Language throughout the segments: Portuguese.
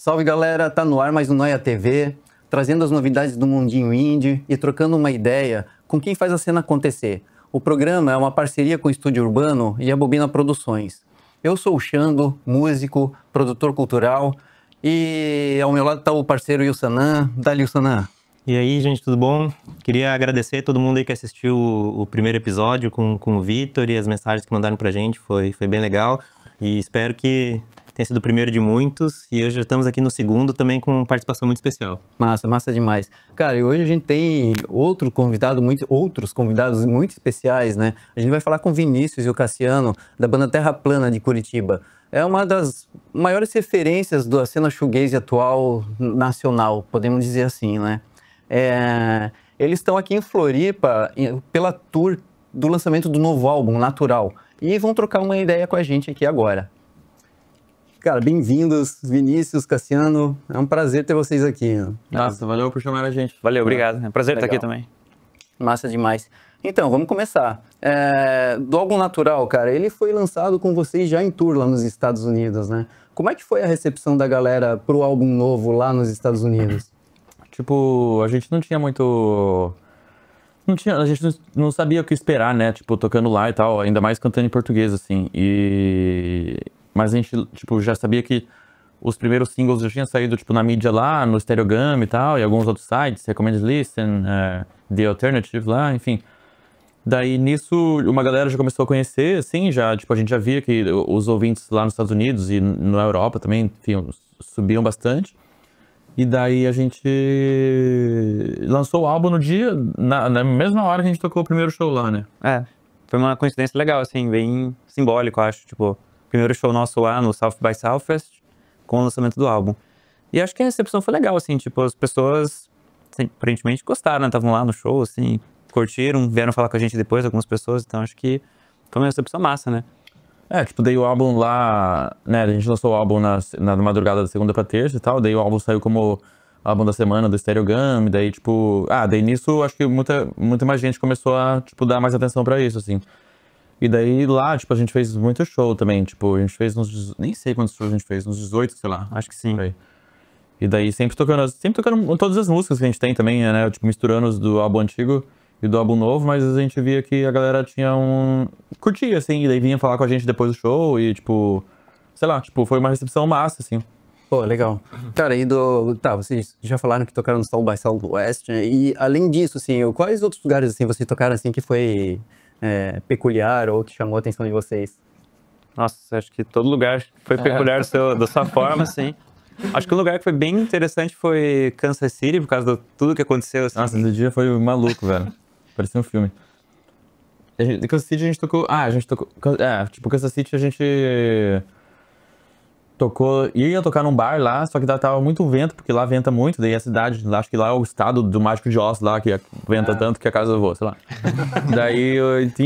Salve galera, tá no ar mais um Noia TV, trazendo as novidades do mundinho indie e trocando uma ideia com quem faz a cena acontecer. O programa é uma parceria com o Estúdio Urbano e a Bobina Produções. Eu sou o Xando, músico, produtor cultural, e ao meu lado tá o parceiro Ilsanã. Dali, Ilsanã. E aí, gente, tudo bom? Queria agradecer a todo mundo aí que assistiu o primeiro episódio com o Vitor e as mensagens que mandaram pra gente, foi bem legal. E espero que tenha sido o primeiro de muitos. E hoje já estamos aqui no segundo também com participação muito especial. Massa demais. Cara, e hoje a gente tem outros convidados muito especiais, né? A gente vai falar com o Vinícius e o Cassiano, da banda Terra Plana de Curitiba. É uma das maiores referências da cena shoegaze atual nacional, podemos dizer assim, né? Eles estão aqui em Floripa pela tour do lançamento do novo álbum, Natural, e vão trocar uma ideia com a gente aqui agora. Cara, bem-vindos, Vinícius, Cassiano, é um prazer ter vocês aqui. Nossa, valeu por chamar a gente. Valeu, obrigado. É um prazer estar aqui também. Massa demais. Então, vamos começar. Do álbum Natural, cara, ele foi lançado com vocês já em tour lá nos Estados Unidos, né? Como é que foi a recepção da galera pro álbum novo lá nos Estados Unidos? Tipo, a gente não tinha muito... a gente não sabia o que esperar, né? Tipo, tocando lá e tal, ainda mais cantando em português, assim. Mas a gente, tipo, já sabia que os primeiros singles já tinham saído, tipo, na mídia lá, no Stereogum e tal, e alguns outros sites, Recommended Listen, The Alternative lá, enfim. Daí, nisso, uma galera já começou a conhecer, assim, já, tipo, a gente já via que os ouvintes lá nos Estados Unidos e na Europa também, enfim, subiam bastante. E daí a gente lançou o álbum no dia, na mesma hora que a gente tocou o primeiro show lá, né? Foi uma coincidência legal, assim, bem simbólico, acho, tipo, primeiro show nosso lá no South by Southwest, com o lançamento do álbum. E acho que a recepção foi legal, assim, tipo, as pessoas aparentemente gostaram, né? Estavam lá no show, assim, curtiram, vieram falar com a gente depois, algumas pessoas, então acho que foi uma recepção massa, né? Tipo, daí o álbum lá, né, a gente lançou o álbum na madrugada da segunda pra terça e tal, daí o álbum saiu como álbum da semana do Stereogum, daí, tipo, daí nisso acho que muita mais gente começou a, tipo, dar mais atenção pra isso, assim. E daí lá, tipo, a gente fez muito show também, tipo, a gente fez uns, nem sei quantos shows a gente fez, uns 18, sei lá. Acho que sim. E daí sempre tocando todas as músicas que a gente tem também, né, tipo, misturando os do álbum antigo e do álbum novo, mas a gente via que a galera curtia, assim, e daí vinha falar com a gente depois do show e, tipo, sei lá, tipo, foi uma recepção massa, assim. Pô, legal. Cara, vocês já falaram que tocaram no South by Southwest, né? E além disso, assim, quais outros lugares, assim, vocês tocaram, assim, que foi peculiar ou que chamou a atenção de vocês? Nossa, acho que todo lugar foi peculiar da sua forma, assim. Acho que um lugar que foi bem interessante foi Kansas City, por causa de tudo que aconteceu, assim. Nossa, esse dia foi maluco, velho. Parecia um filme. Kansas City a gente tocou... tipo, Kansas City a gente ia tocar num bar lá, só que tava muito vento, porque lá venta muito, daí a cidade, acho que lá é o estado do Mágico de Oz lá, que venta tanto que a casa voa, sei lá. Daí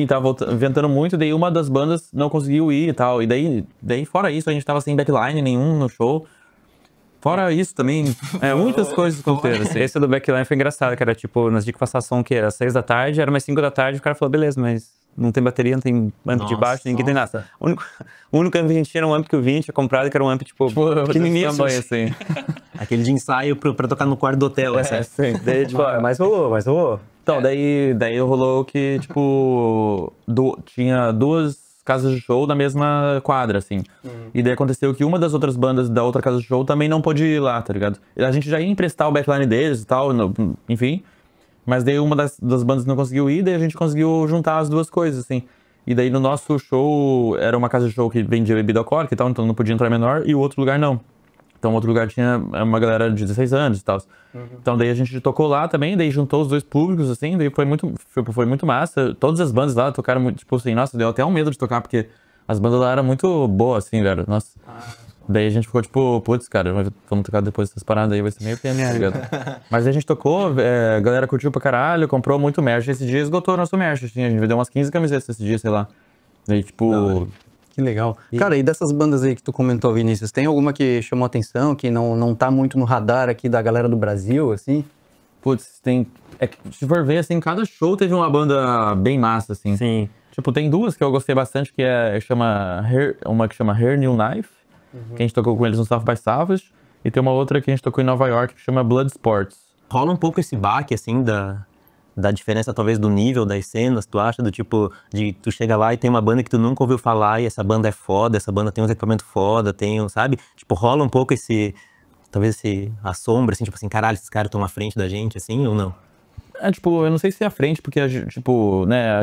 tava ventando muito, daí uma das bandas não conseguiu ir e tal, e daí fora isso, a gente tava sem backline nenhum no show. Fora isso também, muitas coisas aconteceram, assim. Esse do backline foi engraçado, que era tipo, nós tínhamos que passar som que era 6 da tarde, era mais 5 da tarde, o cara falou, beleza, mas não tem bateria, não tem amp de baixo, ninguém tem nada. O único amp que a gente tinha era um amp que o Vini tinha comprado, que era um amp, tipo pequenininho, assim. Aquele de ensaio pra tocar no quarto do hotel, assim. Sim. Daí, tipo, mas rolou. Então, daí rolou que, tipo, tinha duas casas de show na mesma quadra, assim. E daí aconteceu que uma das outras bandas da outra casa de show também não pôde ir lá, tá ligado? A gente já ia emprestar o backline deles e tal, enfim. Mas daí uma das bandas não conseguiu ir, daí a gente conseguiu juntar as duas coisas, assim. E daí no nosso show, era uma casa de show que vendia bebida alcoólica e tal, então não podia entrar menor, e o outro lugar não. Então o outro lugar tinha uma galera de 16 anos e tal. Então daí a gente tocou lá também, daí juntou os dois públicos, assim, daí foi muito massa. Todas as bandas lá tocaram muito, tipo assim, nossa, deu até um medo de tocar, porque as bandas lá eram muito boas, assim, velho, nossa. Daí a gente ficou tipo, putz, cara, vamos tocar depois dessas paradas aí, vai ser meio pena, tá ligado? Mas a gente tocou, a galera curtiu pra caralho, comprou muito merch. Esse dia esgotou nosso merch, assim, a gente vendeu umas 15 camisetas esse dia, sei lá. Daí, tipo... Que legal. Cara, e dessas bandas aí que tu comentou, Vinícius, tem alguma que chamou atenção, que não tá muito no radar aqui da galera do Brasil, assim? Putz, se for ver, assim, cada show teve uma banda bem massa, assim. Sim. Tipo, tem duas que eu gostei bastante, uma que chama Her New Knife, que a gente tocou com eles no South by Southwest, E tem uma outra que a gente tocou em Nova York que chama Blood Sports. Rola um pouco esse baque, assim, da diferença, talvez, do nível das cenas, tu acha? Do tipo, de tu chega lá e tem uma banda que tu nunca ouviu falar e essa banda é foda, essa banda tem uns equipamentos foda, sabe? Tipo, rola um pouco talvez esse assombro, assim, tipo assim, caralho, esses caras estão à frente da gente, assim, ou não? Tipo, eu não sei se é à frente, porque, tipo, né,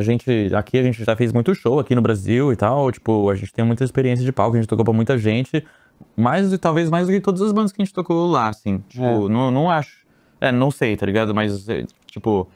aqui a gente já fez muito show aqui no Brasil e tal, tipo, a gente tem muita experiência de palco, a gente tocou pra muita gente, talvez mais do que todas as bandas que a gente tocou lá, assim, tipo, não acho, não sei, tá ligado? Mas, tipo,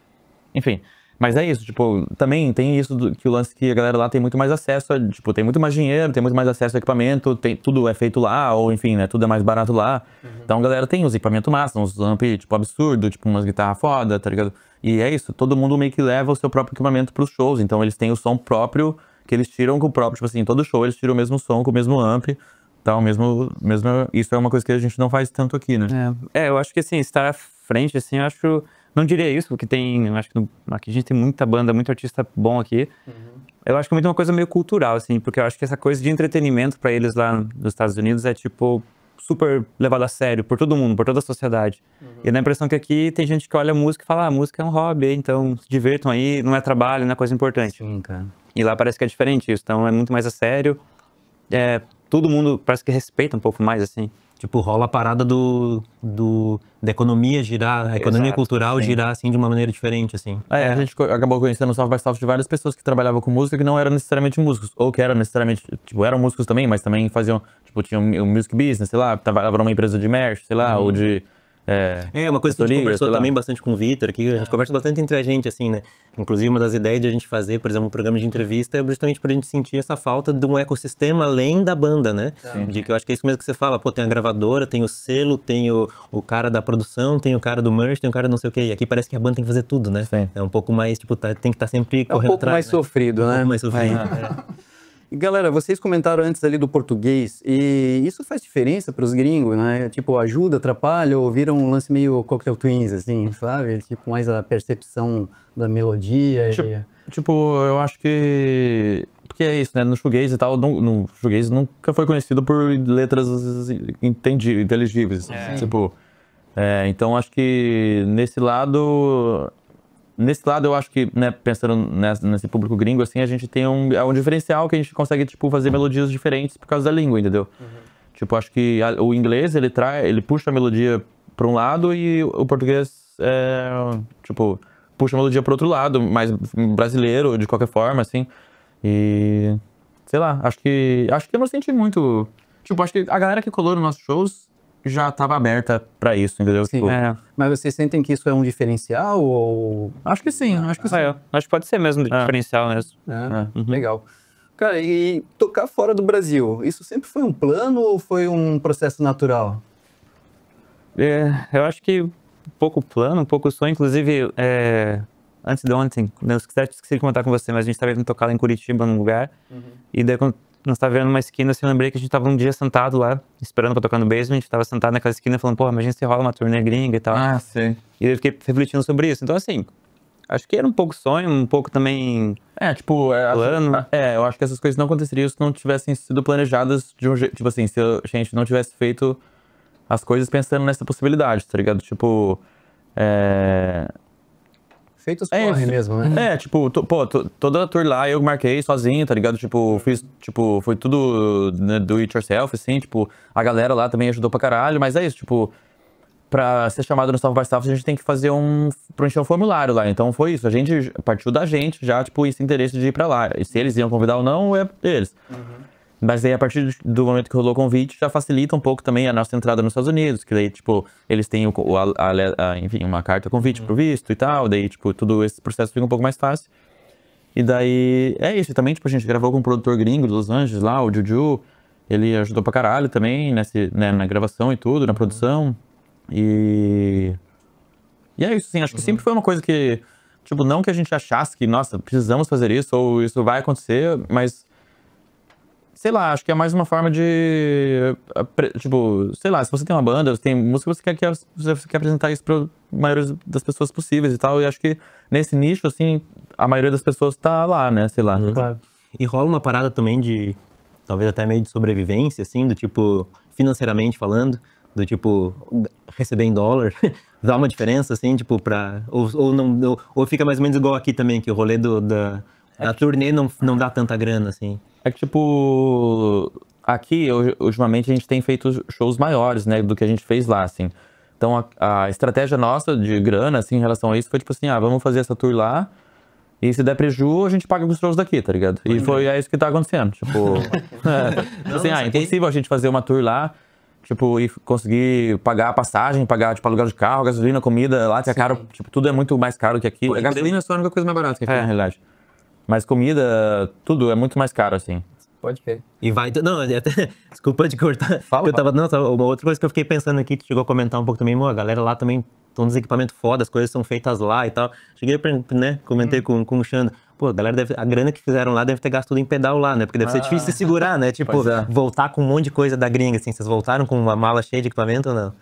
enfim, mas é isso, tipo, também tem isso que o lance que a galera lá tem muito mais acesso, tipo, tem muito mais dinheiro, tem muito mais acesso ao equipamento, tudo é feito lá, ou enfim, né, tudo é mais barato lá. Então a galera tem os equipamentos massa, uns amp, tipo, absurdo, tipo, umas guitarras foda, tá ligado? E é isso, todo mundo meio que leva o seu próprio equipamento pros shows, então eles têm o som próprio, que eles tiram com o próprio, tipo assim, todo show eles tiram o mesmo som com o mesmo amp, então isso é uma coisa que a gente não faz tanto aqui, né? Eu acho que assim, estar à frente, assim, eu acho... Não diria isso, porque acho que aqui a gente tem muita banda, muito artista bom aqui. Eu acho que é muito uma coisa meio cultural, assim, porque eu acho que essa coisa de entretenimento pra eles lá nos Estados Unidos é, tipo, super levado a sério por todo mundo, por toda a sociedade. E dá a impressão que aqui tem gente que olha a música e fala, música é um hobby, então se divirtam aí, não é trabalho, não é coisa importante. Sim, cara. E lá parece que é diferente isso, então é muito mais a sério. Todo mundo parece que respeita um pouco mais, assim. Tipo, rola a parada da economia girar, a economia cultural girar, assim, de uma maneira diferente, assim. A gente acabou conhecendo o South by South de várias pessoas que trabalhavam com música que não eram necessariamente músicos, ou que eram necessariamente, tipo, eram músicos também, mas também faziam, tipo, tinham um music business, sei lá, trabalhavam numa empresa de merch, sei lá, ou de... Uma coisa que a gente conversou sei lá. também bastante com o Vitor aqui, a gente conversa bastante entre a gente, assim, né? Inclusive, uma das ideias de a gente fazer, por exemplo, um programa de entrevista é justamente pra gente sentir essa falta de um ecossistema além da banda, né? De que eu acho que é isso mesmo que você fala, pô, tem a gravadora, tem o selo, tem o cara da produção, tem o cara do merch, tem o cara não sei o quê. E aqui parece que a banda tem que fazer tudo, né? Sim. É um pouco mais, tipo, tem que estar sempre correndo Um pouco atrás, mais né? sofrido, né? Um pouco mais sofrido. E galera, vocês comentaram antes ali do português, e isso faz diferença para os gringos, né? Tipo, ajuda, atrapalha, ou vira um lance meio Cocktail Twins, assim, sabe? Tipo, mais a percepção da melodia. Tipo, eu acho que... Porque é isso, né? No shoegaze e tal, no shoegaze nunca foi conhecido por letras inteligíveis. Tipo, então acho que nesse lado eu acho que, né, pensando nesse público gringo, assim, a gente tem um diferencial que a gente consegue, tipo, fazer melodias diferentes por causa da língua, entendeu? Tipo, acho que o inglês, ele puxa a melodia pra um lado e o português, tipo, puxa a melodia pro outro lado, mais brasileiro, de qualquer forma, assim. E, sei lá, acho que eu não senti muito... Tipo, acho que a galera que colou nos nossos shows já estava aberta pra isso, entendeu? Sim. Tipo, Mas vocês sentem que isso é um diferencial ou... acho que sim, acho que sim. Acho que pode ser mesmo diferencial mesmo. Legal. Cara, e tocar fora do Brasil, isso sempre foi um plano ou foi um processo natural? Eu acho que um pouco plano, um pouco sonho. Inclusive, antes de ontem, eu esqueci de comentar com você, mas a gente estava indo tocar lá em Curitiba, num lugar. E daí, quando nós estávamos vendo uma esquina, assim, eu lembrei que a gente estava um dia sentado lá, esperando pra tocar no basement. A gente estava sentado naquela esquina falando, porra, imagina se rola uma turnê gringa e tal. Ah, sim. E eu fiquei refletindo sobre isso. Então, assim, acho que era um pouco sonho, um pouco também... plano. Eu acho que essas coisas não aconteceriam se não tivessem sido planejadas de um jeito. Tipo assim, se a gente não tivesse feito as coisas pensando nessa possibilidade, tá ligado? Tipo. Feitos corre mesmo, né? Tipo, toda a tour lá eu marquei sozinho, tá ligado? Tipo, foi tudo, né, do it yourself, assim, tipo, a galera lá também ajudou pra caralho, mas é isso, tipo, pra ser chamado no South by South, a gente tem que fazer preencher um formulário lá. Então foi isso, a gente partiu da gente já, tipo, esse interesse de ir pra lá. E se eles iam convidar ou não, é eles. Mas aí, a partir do momento que rolou o convite, já facilita um pouco também a nossa entrada nos Estados Unidos, que daí, tipo, eles têm enfim, uma carta convite pro visto e tal, daí, tipo, todo esse processo fica um pouco mais fácil. E daí, é isso. E também, tipo, a gente gravou com um produtor gringo de Los Angeles lá, o Juju, ele ajudou pra caralho também, né, na gravação e tudo, na produção. E é isso, sim, acho que sempre foi uma coisa que, tipo, não que a gente achasse que, nossa, precisamos fazer isso, ou isso vai acontecer, mas, sei lá, acho que é mais uma forma de, tipo, sei lá, se você tem uma banda, você tem música, você quer apresentar isso pra maioria das pessoas possíveis e tal, e acho que nesse nicho, assim, a maioria das pessoas tá lá, né, sei lá. Claro. E rola uma parada também de, talvez até meio de sobrevivência, assim, do tipo, financeiramente falando, Do tipo, receber em dólar, dá uma diferença, assim, tipo, ou fica mais ou menos igual aqui também, que o rolê a turnê não dá tanta grana, assim. É que, tipo, aqui, ultimamente, a gente tem feito shows maiores, né, do que a gente fez lá, assim. Então, a estratégia nossa de grana, assim, em relação a isso, foi tipo assim, vamos fazer essa tour lá, e se der preju, a gente paga os shows daqui, tá ligado? E é isso que tá acontecendo, tipo... é impossível a gente fazer uma tour lá, tipo, e conseguir pagar a passagem, pagar, tipo, aluguel de carro, gasolina, comida, lá que é caro, tipo, tudo é muito mais caro que aqui. A gasolina é só a única coisa mais barata que aqui, na realidade. Mas comida, tudo é muito mais caro, assim. Pode ver. E vai... Não, até... Desculpa de cortar. Fala. Uma outra coisa que eu fiquei pensando aqui, que chegou a comentar um pouco também, a galera lá também tem uns equipamentos foda, as coisas são feitas lá e tal. Cheguei, né, comentei com o Xandro. Pô, a galera a grana que fizeram lá deve ter gasto tudo em pedal lá, né? Porque deve ser difícil de segurar, né? Tipo, voltar com um monte de coisa da gringa, assim. Vocês voltaram com uma mala cheia de equipamento ou não?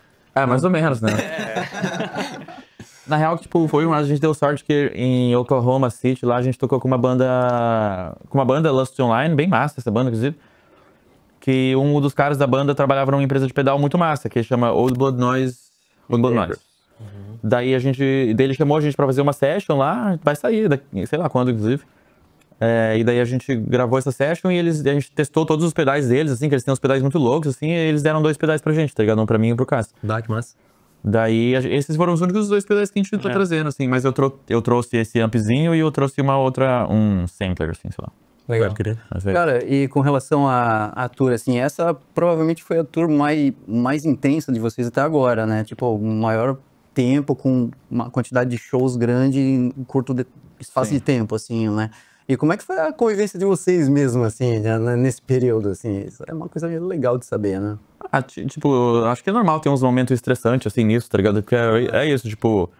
Mais ou menos, né? Na real, tipo, a gente deu sorte que em Oklahoma City, lá a gente tocou com uma banda Lust Online, bem massa essa banda, inclusive. Que um dos caras da banda trabalhava numa empresa de pedal muito massa, que chama Old Blood Noise. Daí ele chamou a gente pra fazer uma session lá, vai sair, sei lá quando, inclusive. E daí a gente gravou essa session e a gente testou todos os pedais deles, assim, que eles têm uns pedais muito loucos, assim, e eles deram 2 pedais pra gente, tá ligado? Um pra mim e um pro Cássio. Que massa. Daí, esses foram os únicos 2 pedais que a gente tá trazendo, assim, mas eu trouxe esse ampzinho e eu trouxe um sampler, assim, sei lá. Legal. Cara, e com relação à tour, assim, essa provavelmente foi a tour mais intensa de vocês até agora, né? Tipo, o maior tempo, com uma quantidade de shows grande em curto espaço de tempo, assim, né? E como é que foi a convivência de vocês mesmo, assim, né, nesse período, assim? Isso é uma coisa legal de saber, né? Tipo, acho que é normal ter uns momentos estressantes, assim, nisso, tá ligado? Porque é isso, tipo,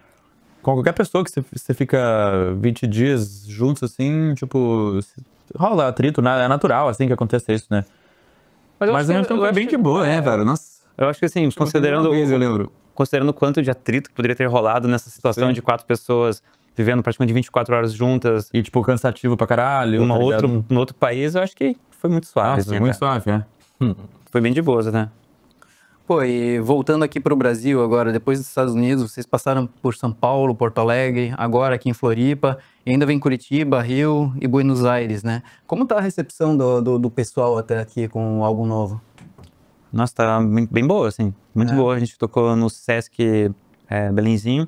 com qualquer pessoa que você fica 20 dias juntos, assim, tipo, rola atrito, né? É natural, assim, que aconteça isso, né? Mas a gente é bem de boa, né, velho? Nossa. Eu acho que, assim, considerando o quanto de atrito que poderia ter rolado nessa situação de 4 pessoas vivendo praticamente 24 horas juntas. E, tipo, cansativo pra caralho. Num outro país, eu acho que foi muito suave. Nossa, muito suave, né? Foi bem de boas, né? Pô, e voltando aqui pro Brasil agora, depois dos Estados Unidos, vocês passaram por São Paulo, Porto Alegre, agora aqui em Floripa, e ainda vem Curitiba, Rio e Buenos Aires, né? Como tá a recepção do pessoal até aqui com algo novo? Nossa, tá bem boa, assim. Muito boa. A gente tocou no Sesc Belenzinho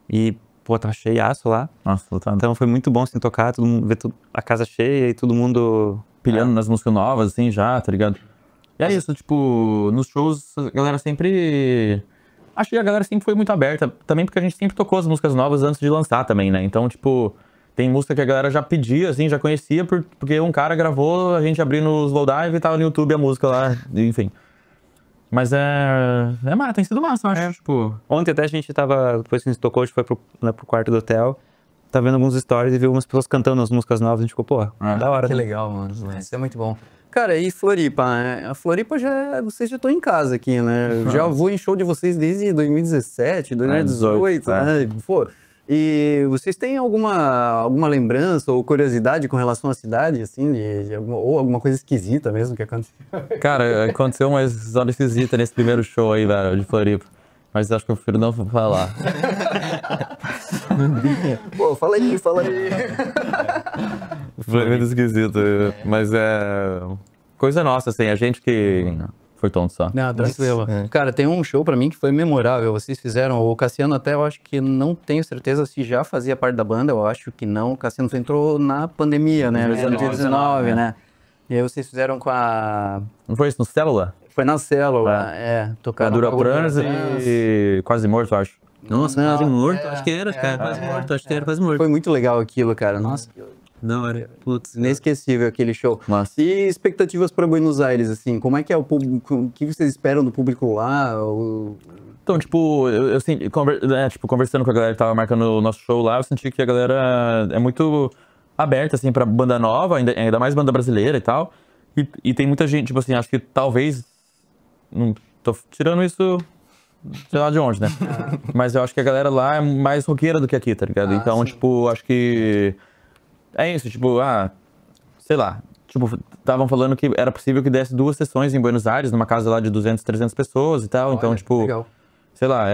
e, pô, tava cheiaço lá. Nossa, então foi muito bom, assim, tocar, ver a casa cheia e todo mundo pilhando nas músicas novas, assim, já, tá ligado? E é isso, tipo, nos shows, a galera sempre... Acho que a galera sempre foi muito aberta, também porque a gente sempre tocou as músicas novas antes de lançar também, né? Então, tipo, tem música que a galera já pedia, assim, já conhecia, porque um cara gravou, a gente abrindo os Lowdive e tava no YouTube a música lá, enfim. Mas tem sido massa, eu acho, tipo... Ontem até a gente tava, depois que a gente tocou, a gente foi pro quarto do hotel, tá vendo alguns stories e viu umas pessoas cantando as músicas novas, a gente ficou, pô, da hora. Que legal, mano, isso é muito bom. Cara, e Floripa, né? A Floripa vocês já estão em casa aqui, né? Eu já vou em show de vocês desde 2017, 2018, né? Pô, e vocês têm alguma lembrança ou curiosidade com relação à cidade, assim, ou alguma coisa esquisita mesmo que aconteceu? Cara, aconteceu uma história esquisita nesse primeiro show aí, velho, de Floripa. Mas acho que eu prefiro não falar. Pô, fala aí. Foi muito esquisito, mas coisa nossa, assim, a gente que foi tonto só. Não, tranquilo. Cara, tem um show pra mim que foi memorável, vocês fizeram, o Cassiano até eu acho que não tenho certeza se já fazia parte da banda, eu acho que não, o Cassiano entrou na pandemia, né, 2019, né? E aí vocês fizeram com a... Não foi isso no Célula? Foi na Célula, tocaram... Dura Pranas e Quase Morto, acho. Nossa, Quase Morto, acho que era, cara, Quase Morto. Foi muito legal aquilo, cara, nossa. Não, era, putz, inesquecível aquele show. Nossa. E expectativas para Buenos Aires, assim, como é que é o público, o que vocês esperam do público lá? Então, tipo, eu senti, conversando com a galera que tava marcando o nosso show lá, eu senti que a galera é muito aberta, assim, pra banda nova, ainda mais banda brasileira e tal. E tem muita gente, tipo assim, acho que talvez, não tô tirando isso, sei lá de onde, né? Mas eu acho que a galera lá é mais roqueira do que aqui, tá ligado? Então, sim. Tipo, acho que é isso, tipo, sei lá, tipo, estavam falando que era possível que desse 2 sessões em Buenos Aires, numa casa lá de 200, 300 pessoas e tal. Então, tipo, legal. sei lá,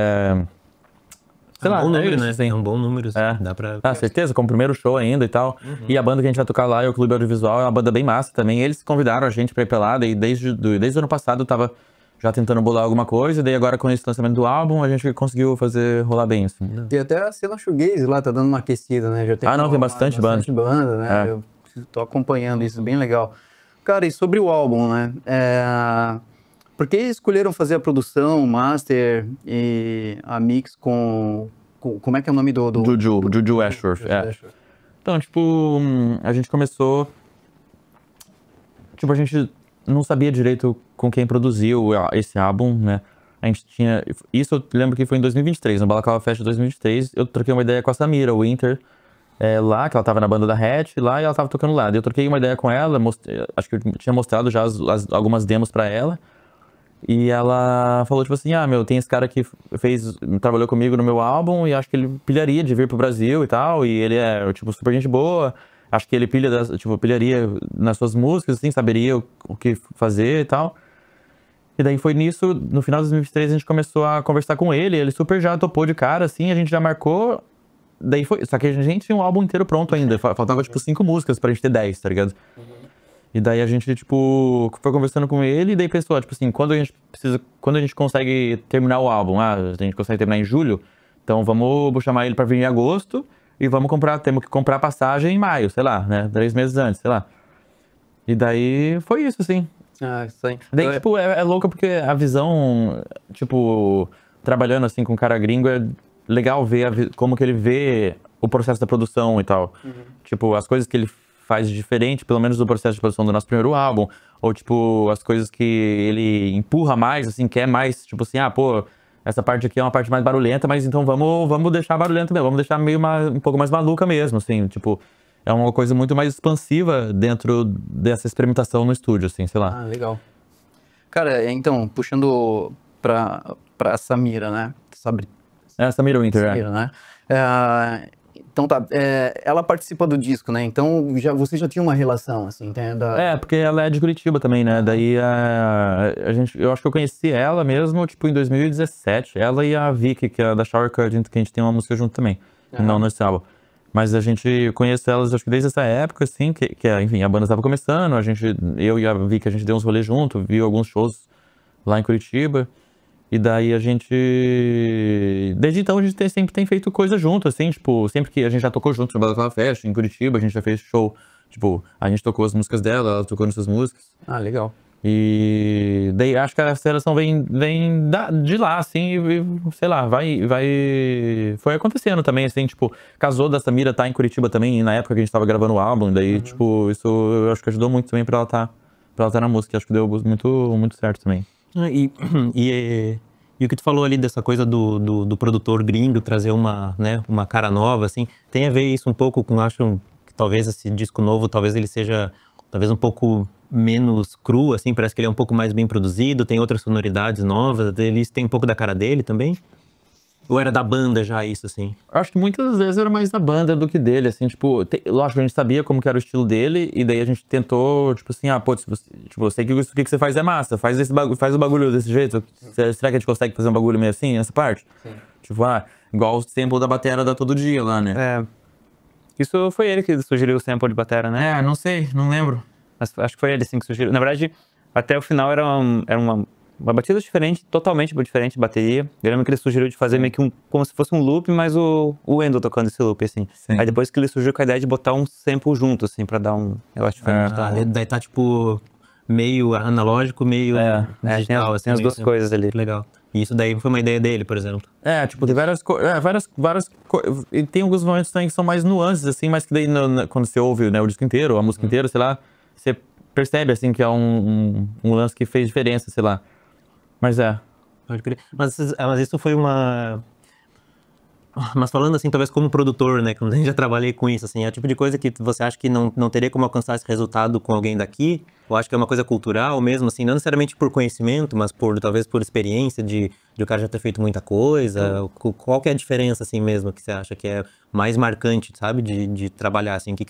sei lá, bom número, isso, né? assim. É um bom número, assim. É. Dá pra... Ah, certeza, como primeiro show ainda e tal. E a banda que a gente vai tocar lá é o Clube Audiovisual, é uma banda bem massa também. Eles convidaram a gente pra ir pra lá, e desde o ano passado eu tava já tentando bolar alguma coisa, e daí agora com esse lançamento do álbum a gente conseguiu fazer rolar bem, assim. Tem até a cena shoegaze lá, tá dando uma aquecida, né? Já tem não, tem bastante banda, né? É. Eu tô acompanhando isso, bem legal. Cara, e sobre o álbum, né? Por que escolheram fazer a produção, o master e a mix com como é que é o nome do... Juju Ashworth, Então, tipo, a gente começou... Tipo, a gente não sabia direito com quem produziu esse álbum, né? A gente tinha... Isso eu lembro que foi em 2023, no Balaclava Fest de 2023. Eu troquei uma ideia com a Samira Winter, lá, que ela tava na banda da Hatch, lá, e ela tava tocando lá. Daí eu troquei uma ideia com ela, acho que eu tinha mostrado já algumas demos pra ela. E ela falou, tipo assim, tem esse cara que trabalhou comigo no meu álbum e acho que ele pilharia de vir pro Brasil e tal. E ele é, tipo, super gente boa. Acho que ele pilharia nas suas músicas, assim, saberia o que fazer e tal. E daí foi nisso, no final de 2023 a gente começou a conversar com ele super já topou de cara, assim, a gente já marcou. Daí foi, só que a gente tinha um álbum inteiro pronto ainda, faltava, tipo, 5 músicas pra gente ter 10, tá ligado? E daí a gente, tipo, foi conversando com ele e daí pensou, tipo assim, quando a gente consegue terminar o álbum, a gente consegue terminar em julho, então vamos chamar ele pra vir em agosto e temos que comprar passagem em maio, sei lá, né, 3 meses antes, sei lá. E daí foi isso, assim. Isso aí. Daí, tipo, é louco porque a visão, tipo, trabalhando assim com um cara gringo, é legal ver como que ele vê o processo da produção e tal. Tipo, as coisas que ele faz diferente, pelo menos do processo de produção do nosso primeiro álbum, ou tipo, as coisas que ele empurra mais, assim, quer mais, tipo assim, essa parte aqui é uma parte mais barulhenta, mas então vamos deixar barulhenta mesmo, vamos deixar um pouco mais maluca mesmo, assim, tipo, é uma coisa muito mais expansiva dentro dessa experimentação no estúdio, assim, sei lá. Legal. Cara, então, puxando pra Samira, né? Samira Winter, Samira, né? Então tá, ela participa do disco, né? Então você já tinha uma relação, assim, porque ela é de Curitiba também, né? Daí eu acho que eu conheci ela mesmo, tipo, em 2017. Ela e a Vicky, que é da Shower Curtain, que a gente tem uma música junto também. Não nesse álbum. Mas a gente conhece elas, acho que desde essa época, assim, enfim, a banda estava começando, eu e a Vicky, a gente deu uns rolês junto, viu alguns shows lá em Curitiba. E daí desde então a gente sempre tem feito coisa junto, assim, tipo, sempre que a gente já tocou junto no Balaclava Fest, em Curitiba, a gente já fez show, tipo, a gente tocou as músicas dela, ela tocou nossas músicas. Legal. E daí acho que a relação vem de lá, assim, e sei lá, foi acontecendo também, assim, tipo, casou da Samira tá em Curitiba também, na época que a gente tava gravando o álbum, daí, tipo, isso eu acho que ajudou muito também pra ela tá na música, acho que deu muito, muito certo também. E o que tu falou ali dessa coisa do produtor gringo trazer uma cara nova, assim, tem a ver isso um pouco com, acho, que talvez esse disco novo, talvez ele seja, talvez um pouco menos cru, assim, parece que ele é um pouco mais bem produzido, tem outras sonoridades novas, ele tem um pouco da cara dele também? Ou era da banda já isso, assim? Acho que muitas vezes era mais da banda do que dele, assim, tipo, lógico, a gente sabia como que era o estilo dele, e daí a gente tentou, tipo assim, eu sei que isso que você faz é massa, faz o bagulho desse jeito, será que a gente consegue fazer um bagulho meio assim, nessa parte? Sim. Tipo, igual o sample da batera da Todo Dia lá, né? Isso foi ele que sugeriu o sample de batera, né? Não sei, não lembro. Mas acho que foi ele, assim, que sugeriu. Na verdade, até o final era uma batida diferente, totalmente diferente de bateria. Eu lembro que ele sugeriu de fazer meio que como se fosse um loop, mas o Endo tocando esse loop, assim. Sim. Aí depois que ele surgiu com a ideia de botar um sample junto, assim, pra dar eu acho diferente. Daí tá, tipo, meio analógico, meio digital, tem as duas coisas ali. Legal. E isso daí foi uma ideia dele, por exemplo. Tipo, tem várias e tem alguns momentos também que são mais nuances, assim, mas que daí quando você ouve, né, o disco inteiro, a música inteira, sei lá, você percebe, assim, que é um lance que fez diferença, sei lá. Mas Pode crer. Mas isso foi uma... Mas falando assim, talvez como produtor, né? Como a gente já trabalhei com isso, assim, é o tipo de coisa que você acha que não teria como alcançar esse resultado com alguém daqui? Ou acho que é uma coisa cultural mesmo, assim, não necessariamente por conhecimento, mas talvez por experiência de o cara já ter feito muita coisa? Qual que é a diferença, assim mesmo, que você acha que é mais marcante, sabe? De trabalhar, assim? O que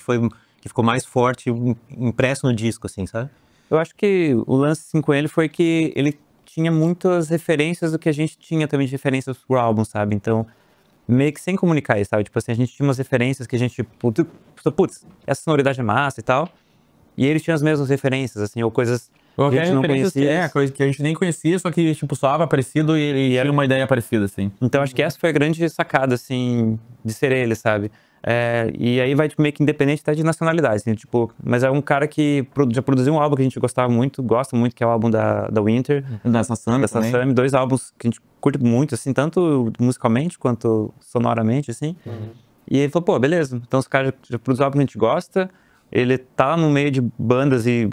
que ficou mais forte, impresso no disco, assim, sabe? Eu acho que o lance assim, com ele foi que ele tinha muitas referências do que a gente tinha também de referências pro álbum, sabe? Então, meio que sem comunicar isso, sabe? Tipo assim, a gente tinha umas referências que a gente, putz, essa sonoridade é massa e tal. E ele tinha as mesmas referências, assim, ou coisas que a gente não conhecia. Coisa que a gente nem conhecia, só que, tipo, soava parecido e ele tinha uma ideia parecida, assim. Então, acho que essa foi a grande sacada, assim, de ser ele, sabe? E aí vai tipo, meio que independente até de nacionalidade, assim, tipo, mas é um cara que já produziu um álbum que a gente gostava muito, gosta muito, que é o álbum da Winter. Dessa Sami, 2 álbuns que a gente curte muito, assim, tanto musicalmente quanto sonoramente, assim. E ele falou, pô, beleza, então os caras já produziram um álbum que a gente gosta, ele tá no meio de bandas e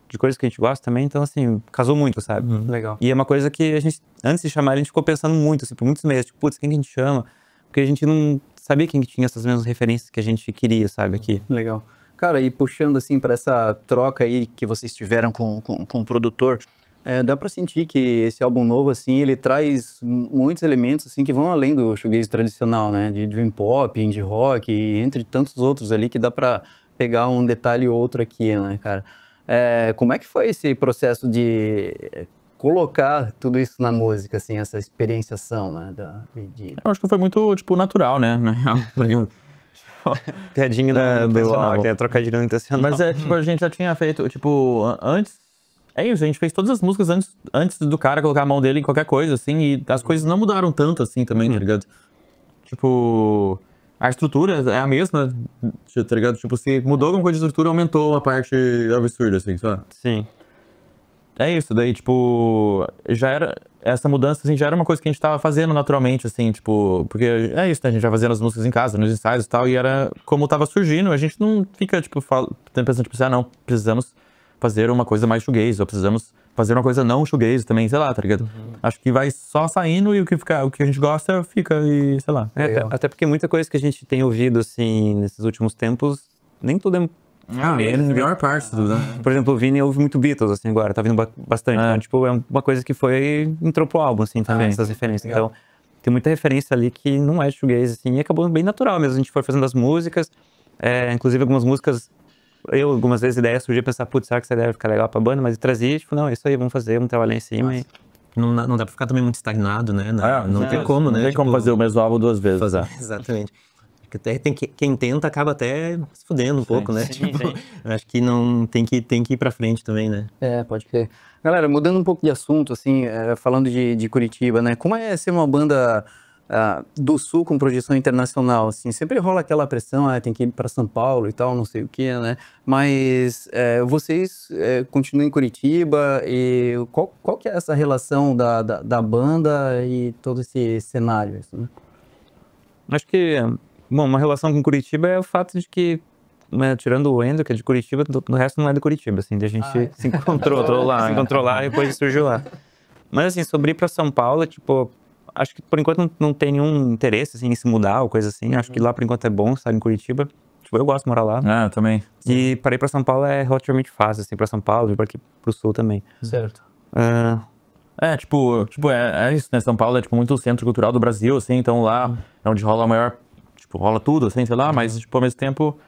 de coisas que a gente gosta também, então assim, casou muito, sabe? Legal. E é uma coisa que a gente, antes de chamar, a gente ficou pensando muito, assim, por muitos meses, tipo, putz, quem que a gente chama? Porque a gente não sabia quem que tinha essas mesmas referências que a gente queria, sabe, aqui. Legal. Cara, e puxando assim para essa troca aí que vocês tiveram com o produtor, dá para sentir que esse álbum novo, assim, ele traz muitos elementos, assim, que vão além do shoegaze tradicional, né? De dream pop, indie rock, e entre tantos outros ali que dá para pegar um detalhe ou outro aqui, né, cara? Como é que foi esse processo de colocar tudo isso na música, assim, essa experienciação, né? Eu acho que foi muito, tipo, natural, né? Piadinha do álbum. É trocadilho intencional. Mas tipo, a gente já tinha feito, tipo, antes... É isso, a gente fez todas as músicas antes do cara colocar a mão dele em qualquer coisa, assim, e as coisas não mudaram tanto, assim, também, tá ligado? Tipo... A estrutura é a mesma, tá ligado? Tipo, se mudou alguma coisa de estrutura, aumentou uma parte absurda, assim, sabe? Sim. É isso, daí, tipo, já era... Essa mudança, assim, já era uma coisa que a gente tava fazendo naturalmente, assim, tipo... Porque é isso, né? A gente já fazendo as músicas em casa, nos ensaios e tal, e era como tava surgindo, a gente não fica, tipo, pensando, tipo, não, precisamos fazer uma coisa mais shoegaze, ou precisamos fazer uma coisa não shoegaze também, sei lá, tá ligado? Acho que vai só saindo e o que a gente gosta fica e, sei lá. Até porque muita coisa que a gente tem ouvido, assim, nesses últimos tempos, nem tudo é... É a melhor parte do... Por exemplo, o Vini ouve muito Beatles, assim, agora, tá vindo bastante. Então, tipo, é uma coisa que entrou pro álbum, assim, também, essas referências. Legal. Então, tem muita referência ali que não é shoegaze, assim, e acabou bem natural mesmo. A gente foi fazendo as músicas, inclusive algumas músicas, algumas vezes a ideia surgia pensar, putz, será que essa ideia vai ficar legal pra banda? Mas eu trazia, tipo, não, é isso aí, vamos fazer, vamos trabalhar em cima. E... Não dá pra ficar também muito estagnado, né? Não tem como, né? Não tem como fazer o mesmo álbum 2 vezes. Exatamente. Porque até quem tenta acaba até se fudendo um pouco, né? Sim. Eu acho que não tem que ir pra frente também, né? Pode crer. Galera, mudando um pouco de assunto, assim, falando de Curitiba, né? Como é ser uma banda do Sul com projeção internacional, assim? Sempre rola aquela pressão, tem que ir para São Paulo e tal, não sei o que, né? Mas vocês continuam em Curitiba e qual que é essa relação da banda e todo esse cenário, assim, né? Acho que, bom, uma relação com Curitiba é o fato de que, né, tirando o Endo, que é de Curitiba, no resto não é de Curitiba, assim, a gente se encontrou lá e depois surgiu lá. Mas, assim, sobre ir pra São Paulo, tipo, acho que por enquanto não tem nenhum interesse, assim, em se mudar ou coisa assim. Acho que lá por enquanto é bom estar em Curitiba. Tipo, eu gosto de morar lá. Eu também. E para ir pra São Paulo é relativamente fácil, assim, pra São Paulo e pra aqui pro Sul também. Certo. É isso, né? São Paulo é, tipo, muito o centro cultural do Brasil, assim, então lá é onde rola a maior, tipo, rola tudo, assim, sei lá, mas, tipo, ao mesmo tempo,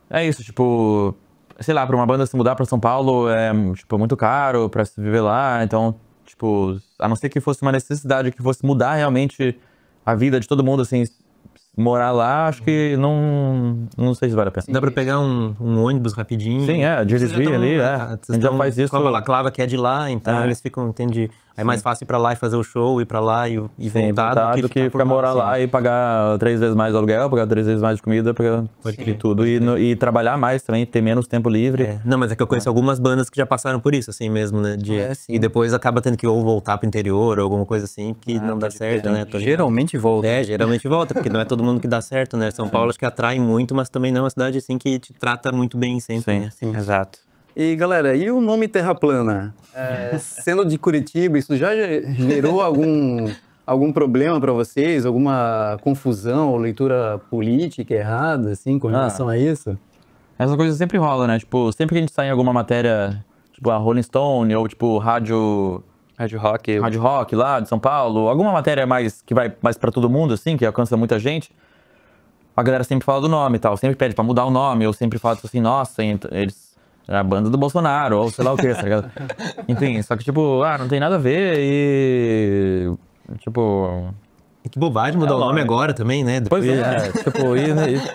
é isso, tipo, sei lá, pra uma banda se mudar pra São Paulo é, tipo, muito caro pra se viver lá, então, tipo, a não ser que fosse uma necessidade, que fosse mudar realmente a vida de todo mundo, assim, morar lá, acho que não sei se vale a pena. Dá pra pegar um ônibus rapidinho. Sim, dirigir ali, a gente já faz isso. Com a balaclava que é de lá, então eles ficam, entende? É mais fácil ir pra lá e fazer o show, ir pra lá e voltar do que ficar morar lá e pagar 3 vezes mais de aluguel, pagar 3 vezes mais de comida, pagar tudo. E trabalhar mais também, ter menos tempo livre. Não, mas é que eu conheço algumas bandas que já passaram por isso, assim mesmo, né? E depois acaba tendo que ou voltar pro interior ou alguma coisa assim, que não dá certo, né? Geralmente volta. Geralmente volta, porque não é todo mundo que dá certo, né? São Paulo acho que atrai muito, mas também não é uma cidade assim que te trata muito bem sempre, né? Sim, exato. E galera, e o nome Terra Plana? Sendo de Curitiba, isso já gerou algum problema para vocês? Alguma confusão ou leitura política errada, assim, com relação a isso? Essa coisa sempre rola, né? Tipo, sempre que a gente sai em alguma matéria, tipo a Rolling Stone ou tipo Rádio Rock lá de São Paulo, alguma matéria que vai mais pra todo mundo, assim, que alcança muita gente, a galera sempre fala do nome e tal, sempre pede pra mudar o nome, ou sempre fala assim, nossa, eles... É a banda do Bolsonaro, ou sei lá o que, tá ligado? Enfim, só que tipo, não tem nada a ver e... Tipo... Que bobagem mudar o nome agora também, né? Pois é, tipo,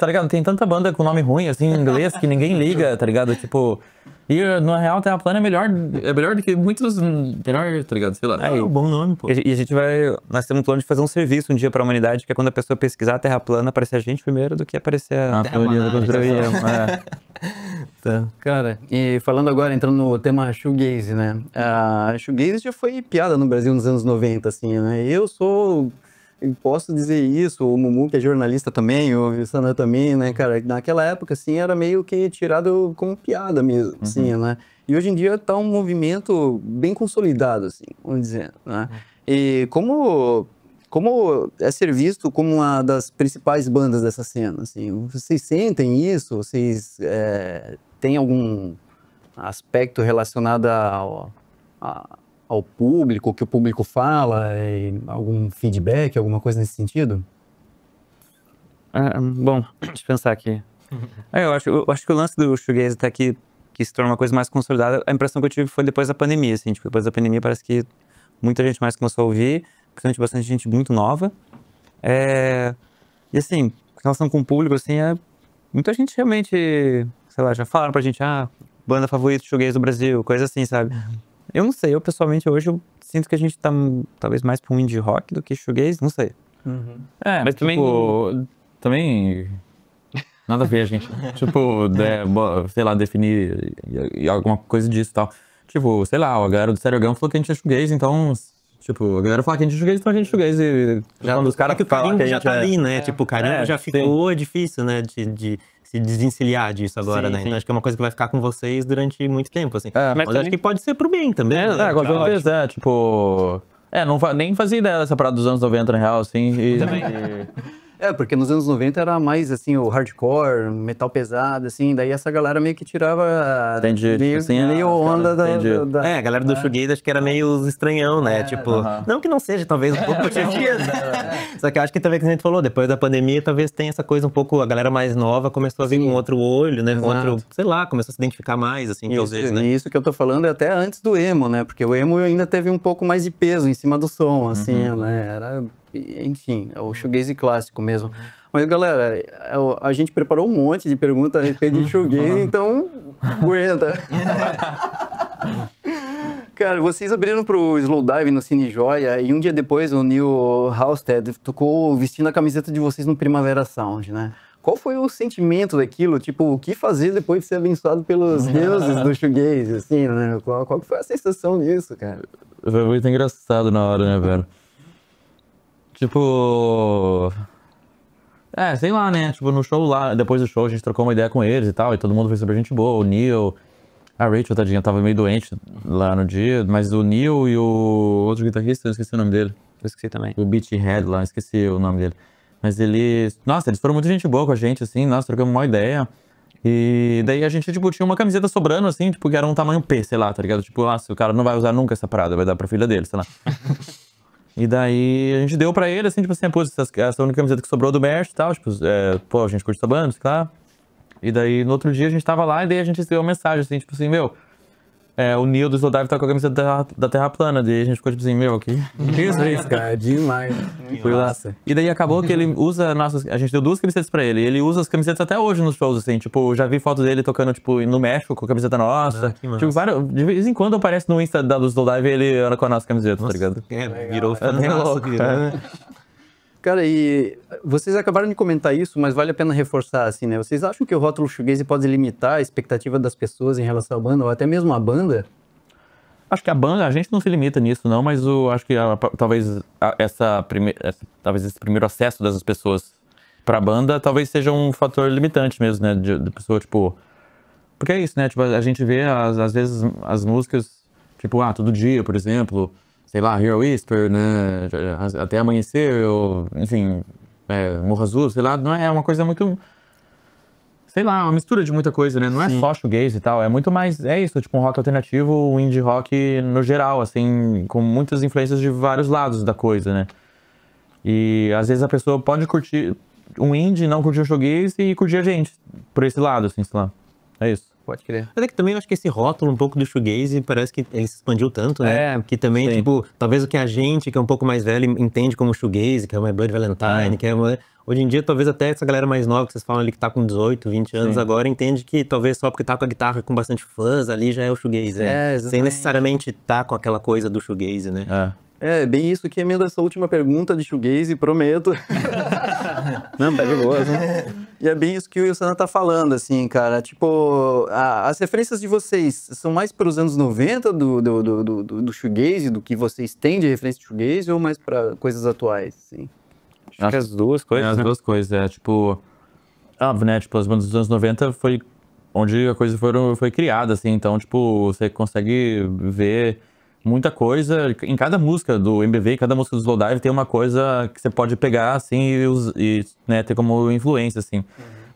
tá ligado? Tem tanta banda com nome ruim, assim, em inglês, que ninguém liga, tá ligado? Tipo... E, na real, Terra Plana é melhor do que muitos... Melhor, tá ligado? Sei lá. É um bom nome, pô. E a gente vai... Nós temos um plano de fazer um serviço um dia pra humanidade, que é quando a pessoa pesquisar a Terra plana, aparecer a gente primeiro do que aparecer a teoria da conspiração. Tá. Cara, e falando agora, entrando no tema shoegaze, né? A shoegaze já foi piada no Brasil nos anos 90, assim, né? Eu posso dizer isso, o Mumu, que é jornalista também, o Sana também, né, cara? Naquela época, assim, era meio que tirado como piada mesmo, assim, né? E hoje em dia tá um movimento bem consolidado, assim, vamos dizer, né? E como é ser visto como uma das principais bandas dessa cena, assim? Vocês sentem isso? Vocês têm algum aspecto relacionado ao público, o que o público fala, algum feedback, alguma coisa nesse sentido? Bom, deixa eu pensar aqui. Eu acho que o lance do shoegaze até que se torna uma coisa mais consolidada, a impressão que eu tive foi depois da pandemia, assim, tipo, depois da pandemia parece que muita gente mais começou a ouvir, principalmente bastante gente muito nova. E assim, em relação com o público, assim, muita gente realmente, sei lá, já falaram pra gente, banda favorita shoegaze do Brasil, coisa assim, sabe? Eu não sei, eu pessoalmente hoje eu sinto que a gente tá talvez mais pra um indie rock do que shoegaze, não sei. Mas tipo, também nada a ver, gente. Tipo, sei lá, definir alguma coisa disso e tal. Tipo, sei lá, a galera do Stereogam falou que a gente é shoegaze, então... Tipo, a galera fala que a gente é shoegaze, então a gente é shoegaze. E já quando os caras que falam que a gente já tá ali, né? Tipo, o carinho já ficou difícil, né? De se desencilhar disso agora, né? Então acho que é uma coisa que vai ficar com vocês durante muito tempo, assim. Mas também... acho que pode ser pro bem também. Tipo... nem fazia ideia dessa parada dos anos 90, na real, assim. Porque nos anos 90 era mais, assim, o hardcore, metal pesado, assim, daí essa galera meio que tirava... Entendi. Meio onda da... a galera do shoegaze acho que era meio estranhão, né? Tipo, não que não seja, talvez um pouco Só que eu acho que também, que a gente falou, depois da pandemia, talvez tenha essa coisa um pouco, a galera mais nova começou a vir com outro olho, né? Com outro, sei lá, começou a se identificar mais, assim, talvez, né? E isso que eu tô falando é até antes do emo, né? Porque o emo ainda teve um pouco mais de peso em cima do som, assim, né? Era... Enfim, é o shoegaze clássico mesmo. Mas, galera, a gente preparou um monte de perguntas a respeito de shoegaze, então aguenta. Cara, vocês abriram pro Slowdive no Cine Joia e um dia depois o Neil Halstead tocou vestindo a camiseta de vocês no Primavera Sound, né? Qual foi o sentimento daquilo? Tipo, o que fazer depois de ser abençoado pelos deuses do shoegaze, assim, né? Qual foi a sensação disso, cara? Foi muito engraçado na hora, né, velho? Tipo... sei lá, né? Tipo, no show lá, depois do show a gente trocou uma ideia com eles e tal, e todo mundo foi super gente boa. O Neil, a Rachel, tadinha, tava meio doente lá no dia, mas o Neil e o outro guitarrista, eu esqueci o nome dele. Eu esqueci também. O Beachy Head lá, esqueci o nome dele. Mas eles... Nossa, eles foram muito gente boa com a gente, assim, nós trocamos uma ideia. E daí a gente, tipo, tinha uma camiseta sobrando, assim, tipo, que era um tamanho P, sei lá, tá ligado? Tipo, nossa, o cara não vai usar nunca essa parada, vai dar pra filha dele, sei lá. E daí a gente deu pra ele, assim, tipo assim, pô, essa única camiseta que sobrou do merch e tal, tipo, pô, a gente curte essa banda, sei lá. E daí no outro dia a gente tava lá e daí a gente recebeu uma mensagem, assim, tipo assim, meu, o Neil do Slowdive tá com a camiseta da Terra plana, daí a gente ficou tipo assim, meu, que isso, cara, demais. Foi lá. E daí acabou que ele usa a gente deu 2 camisetas pra ele, e ele usa as camisetas até hoje nos shows, assim, tipo, já vi foto dele tocando, tipo, no México com a camiseta nossa. Tipo, de vez em quando aparece no Insta do Slowdive e ele anda com a nossa camiseta, tá ligado? Virou bem louco, né? Cara, e vocês acabaram de comentar isso, mas vale a pena reforçar, assim, né? Vocês acham que o rótulo shoegaze pode limitar a expectativa das pessoas em relação à banda, ou até mesmo a banda? Acho que a banda, a gente não se limita nisso, não, mas acho que talvez esse primeiro acesso das pessoas pra banda talvez seja um fator limitante mesmo, né? De pessoa, tipo... Porque é isso, né? Tipo, a gente vê, às vezes, as músicas, tipo, Todo Dia, por exemplo... Sei lá, Hero Whisper, né, Até Amanhecer, ou, enfim, Morro Azul, sei lá, não é uma coisa muito, sei lá, uma mistura de muita coisa, né, não é só shoegaze e tal, é muito mais, isso, tipo um rock alternativo, um indie rock no geral, assim, com muitas influências de vários lados da coisa, né, e às vezes a pessoa pode curtir, um indie, não curtia o shoegaze e curtia a gente. Por esse lado, assim, sei lá. É isso. Pode crer. Mas é que também eu acho que esse rótulo um pouco do shoegaze parece que ele se expandiu tanto, né? É, que também, sim. tipo, talvez o que a gente, que é um pouco mais velho, entende como shoegaze, que é o My Bloody Valentine, que é uma... Hoje em dia, talvez até essa galera mais nova que vocês falam ali que tá com 18, 20 anos agora, entende que talvez só porque tá com a guitarra com bastante fãs ali já é o shoegaze, né? Sem exatamente. necessariamente tá com aquela coisa do shoegaze, né? É, bem isso que emenda essa última pergunta de shoegaze, prometo. Não, tá de boa, né? E é bem isso que o Wilson tá falando, assim, cara. Tipo, as referências de vocês são mais para os anos 90 do shoegaze, do que vocês têm de referência de shoegaze, ou mais para coisas atuais, assim? Acho que as duas coisas, As né? duas coisas, tipo... Óbvio, né? Tipo, as bandas dos anos 90 foi onde a coisa foi criada, assim. Então, tipo, você consegue ver muita coisa. Em cada música do MBV, cada música do Slowdive tem uma coisa que você pode pegar, assim, e né, ter como influência, assim.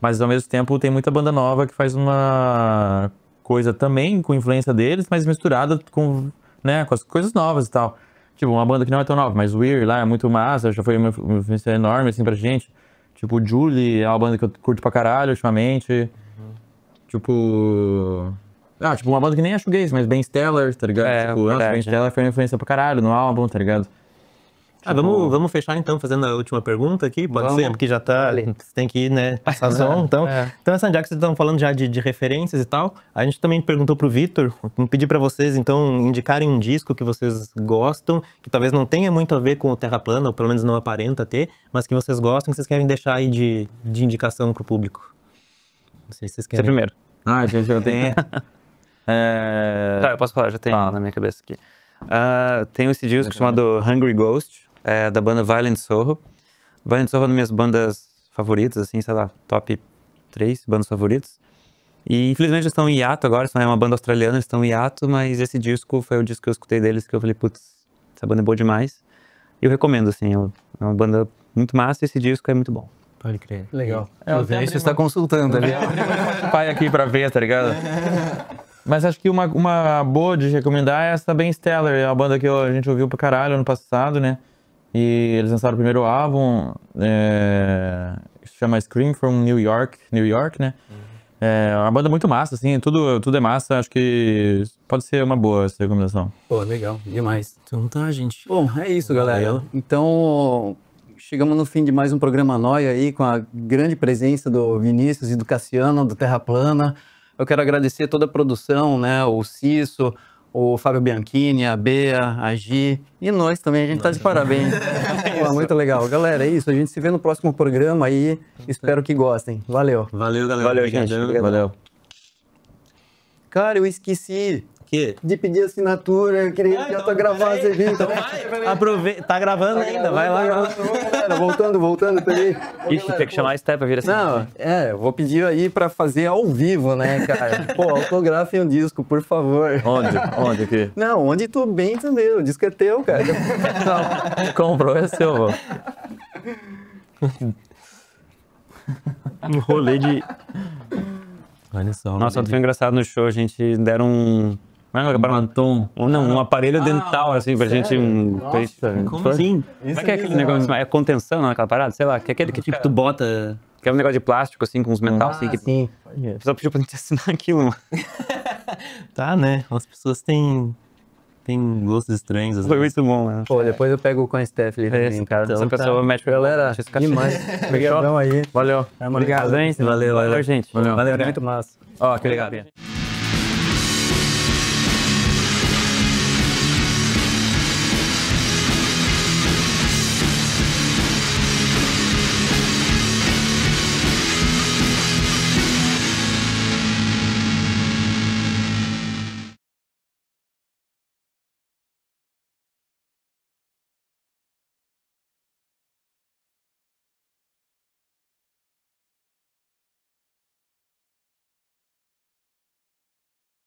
Mas, ao mesmo tempo, tem muita banda nova que faz uma coisa também com influência deles, mas misturada com, né, com as coisas novas e tal. Tipo, uma banda que não é tão nova, mas Weird lá é muito massa, já foi uma influência enorme, assim, pra gente. Tipo, Julie é uma banda que eu curto pra caralho ultimamente. Tipo... tipo, uma banda que nem é shoegaze, mas Ben Stellar, tá ligado? É, Tipo, nossa, verdade, Ben Stellar foi uma influência pra caralho no álbum, tá ligado? Vamos fechar então fazendo a última pergunta aqui, pode ser? Porque já tá, você tem que ir, né, passar som, então. Então, já que vocês estão falando já de referências e tal, a gente também perguntou pro Vitor, pedir pra vocês, então, indicarem um disco que vocês gostam, que talvez não tenha muito a ver com o Terra Plana, ou pelo menos não aparenta ter, mas que vocês gostam, que vocês querem deixar aí de indicação pro público. Não sei se vocês Você querem. primeiro. Gente, eu tenho... Tá, eu posso falar, já tem na minha cabeça aqui. Tem esse disco chamado Hungry Ghost, da banda Violent Sorrow. Violent Sorrow é uma das minhas bandas favoritas, assim, sei lá, top 3 bandas favoritas. E infelizmente eles estão em hiato agora, é uma banda australiana, eles estão em hiato, mas esse disco foi o disco que eu escutei deles que eu falei, putz, essa banda é boa demais. E eu recomendo, assim, é uma banda muito massa e esse disco é muito bom. Pode crer. Legal. o Você está consultando ali. pai aqui pra ver, tá ligado? Mas acho que uma boa de recomendar é essa Ben Stellar, é uma banda que a gente ouviu pra caralho ano passado, né? E eles lançaram o primeiro álbum, se chama Scream from New York, né? É uma banda muito massa, assim, tudo é massa, acho que pode ser uma boa essa recomendação. Pô, legal, demais. Então tá, gente. Bom, é isso, galera. Então, chegamos no fim de mais um programa Nóia aí, com a grande presença do Vinícius e do Cassiano, do Terra Plana. Eu quero agradecer toda a produção, né? O Cisso, o Fábio Bianchini, a Bea, a Gi e nós também, a gente tá de parabéns. Pô, muito legal. Galera, é isso, a gente se vê no próximo programa aí, espero que gostem. Valeu. Valeu, galera. Valeu, gente. Valeu. Cara, eu esqueci Que? de pedir assinatura, eu queria que autografar esse vídeo. Aproveita, tá gravando ainda, vai lá. Galera, voltando, peraí. Ixi, tem que chamar a Steph pra vir assim. Não, eu vou pedir aí pra fazer ao vivo, né, cara? Pô, autografem o disco, por favor. Onde aqui? Não, onde tu bem entendeu, o disco é teu, cara. Comprou, é seu, vô. Um rolê de... Olha só. Nossa, ontem foi engraçado no show, a gente deram um aparelho dental, assim, pra gente... Como assim? Como é que é aquele negócio? É contenção, não é aquela parada? Sei lá, que é aquele que Tipo, tu bota... que é um negócio de plástico, assim, com uns metal, assim, que... Sim. A pessoa pediu pra gente assinar aquilo, mano. Tá, né? As pessoas têm gostos estranhos. às Foi vezes. muito bom, mano. Pô, depois eu pego com a Steph ali também, cara. Essa pessoa mexe... Galera, demais. Obrigadão aí. Valeu. Obrigado, hein? Valeu. Gente. Valeu. Muito massa. Ó, aquele Obrigado.